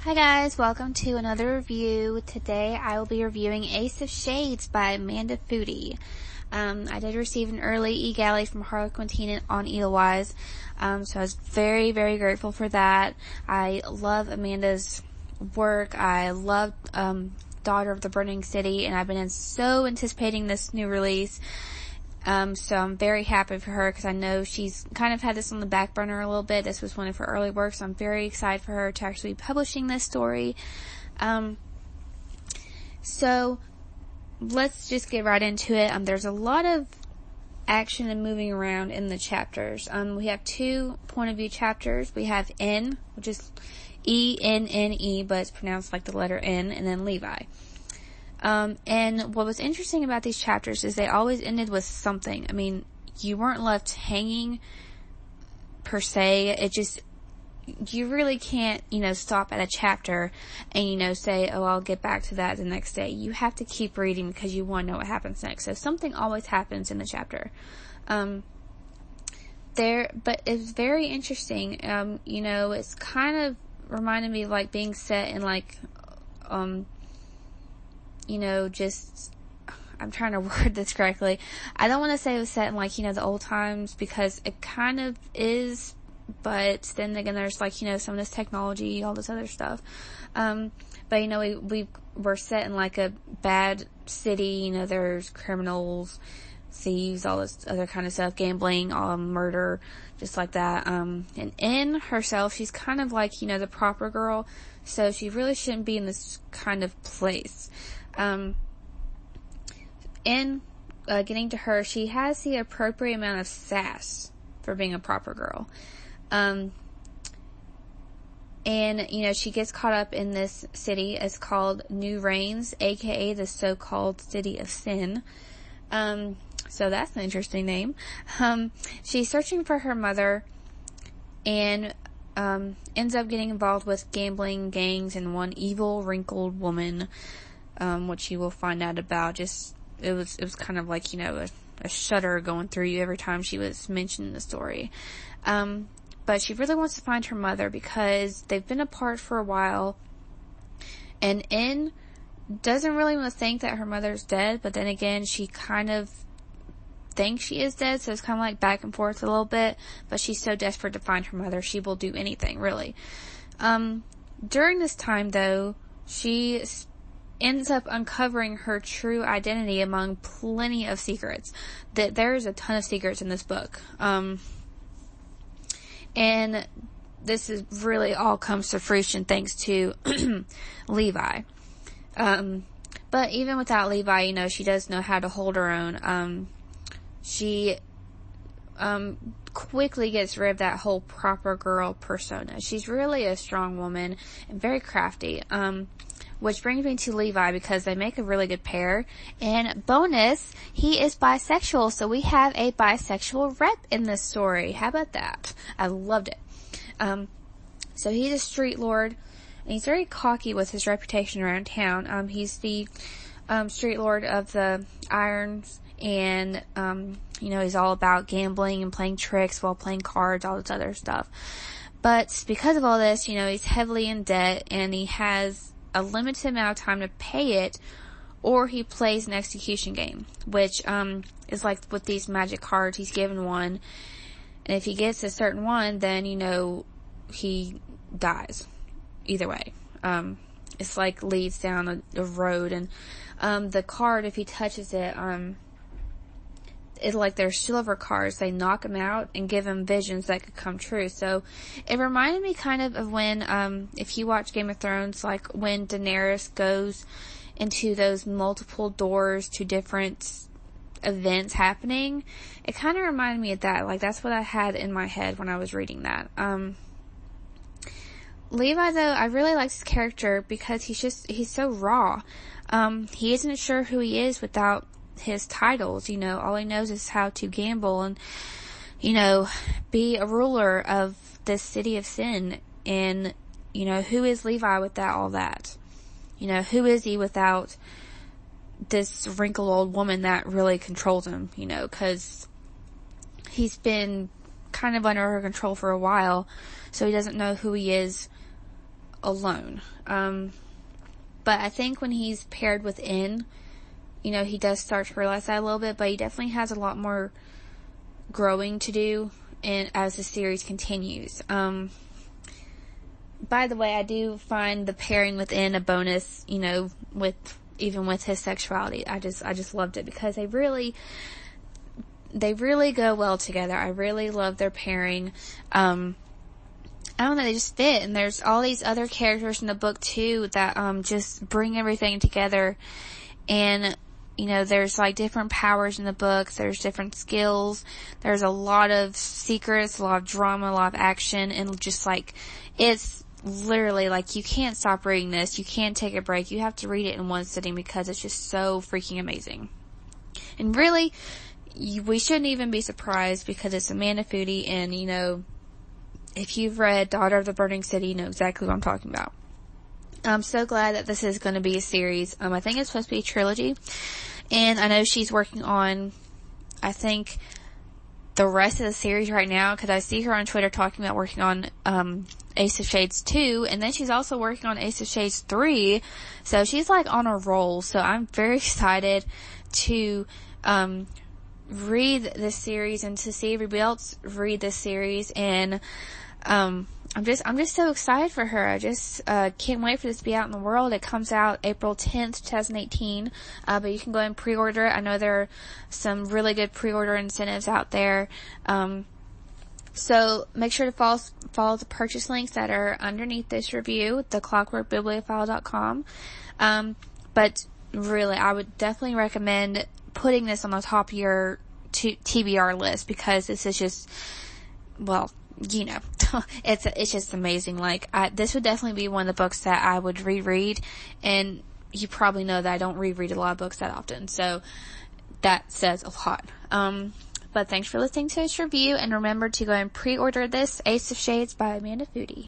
Hi guys, welcome to another review. Today I will be reviewing Ace of Shades by Amanda Foody. I did receive an early e-galley from Harlequin on Edelweiss, so I was very, very grateful for that. I love Amanda's work. I love Daughter of the Burning City, and I've been so anticipating this new release. So I'm very happy for her because I know she's kind of had this on the back burner a little bit. This was one of her early works, so I'm very excited for her to actually be publishing this story. So let's just get right into it. There's a lot of action and moving around in the chapters. We have two point of view chapters. We have N, which is E-N-N-E, but it's pronounced like the letter N, and then Levi. And what was interesting about these chapters is they always ended with something. I mean, you weren't left hanging per se. It just, you really can't, stop at a chapter and, say, oh, I'll get back to that the next day. You have to keep reading because you want to know what happens next. So something always happens in the chapter. But it's very interesting. It's kind of reminded me of like being set in like, I'm trying to word this correctly. I don't want to say it was set in like, the old times because it kind of is, but then again, there's like, some of this technology, all this other stuff. But we were set in like a bad city, there's criminals, thieves, all this other kind of stuff, gambling, murder, just like that. And in herself, she's kind of like, the proper girl, so she really shouldn't be in this kind of place. Getting to her, she has the appropriate amount of sass for being a proper girl. She gets caught up in this city. It's called New Rains, aka the so-called City of Sin. So that's an interesting name. She's searching for her mother and ends up getting involved with gambling gangs and one evil, wrinkled woman, which you will find out about. It was kind of like, a shudder going through you every time she was mentioned in the story. But she really wants to find her mother because they've been apart for a while, and N doesn't really want to think that her mother's dead, but then again, she kind of thinks she is dead, so it's kind of like back and forth a little bit, but she's so desperate to find her mother, she will do anything, really. During this time, though, she ends up uncovering her true identity among plenty of secrets. There's a ton of secrets in this book. And this is really all comes to fruition thanks to Levi. But even without Levi, she does know how to hold her own. She quickly gets rid of that whole proper girl persona. She's really a strong woman and very crafty. Which brings me to Levi because they make a really good pair. And bonus, he is bisexual, so we have a bisexual rep in this story. How about that? I loved it. So he's a street lord, and he's very cocky with his reputation around town. He's the street lord of the Irons, and he's all about gambling and playing tricks while playing cards, all this other stuff. But because of all this, he's heavily in debt, and he has a limited amount of time to pay it, or he plays an execution game, which is like with these magic cards. He's given one, and if he gets a certain one, then he dies. Either way, it's like leads down a road, and the card, if he touches it, it's like they're silver cards. They knock him out and give him visions that could come true. So it reminded me kind of when, if you watch Game of Thrones, like when Daenerys goes into those multiple doors to different events happening. It kind of reminded me of that. Like that's what I had in my head when I was reading that. Levi, though, I really like his character because he's so raw. He isn't sure who he is without his titles. All he knows is how to gamble and be a ruler of this city of sin. And who is Levi without all that? Who is he without this wrinkled old woman that really controls him? Because he's been kind of under her control for a while, so he doesn't know who he is alone. But I think when he's paired with N, he does start to realize that a little bit, but he definitely has a lot more growing to do and as the series continues. By the way, I do find the pairing with N a bonus, with his sexuality. I just loved it because they really go well together. I really love their pairing. I don't know, they just fit, and there's all these other characters in the book too that just bring everything together. And there's like different powers in the books, there's different skills, there's a lot of secrets, a lot of drama, a lot of action, and just like, it's literally like, you can't stop reading this, you can't take a break, you have to read it in one sitting because it's just so freaking amazing. And really, we shouldn't even be surprised because it's Amanda Foody, and if you've read Daughter of the Burning City, you know exactly what I'm talking about. I'm so glad that this is going to be a series. I think it's supposed to be a trilogy. And I know she's working on, I think, the rest of the series right now, because I see her on Twitter talking about working on Ace of Shades 2, and then she's also working on Ace of Shades 3. So she's like on a roll. So I'm very excited to read this series and to see everybody else read this series. And I'm just so excited for her. I just can't wait for this to be out in the world. It comes out April 10th, 2018. But you can go and pre-order it. I know there are some really good pre-order incentives out there. So make sure to follow the purchase links that are underneath this review, theclockworkbibliophile.com. But really, I would definitely recommend putting this on the top of your TBR list, because this is just, well, it's just amazing. Like, this would definitely be one of the books that I would reread, and you probably know that I don't reread a lot of books that often, so that says a lot. But thanks for listening to this review, and remember to go and pre-order this Ace of Shades by Amanda Foody.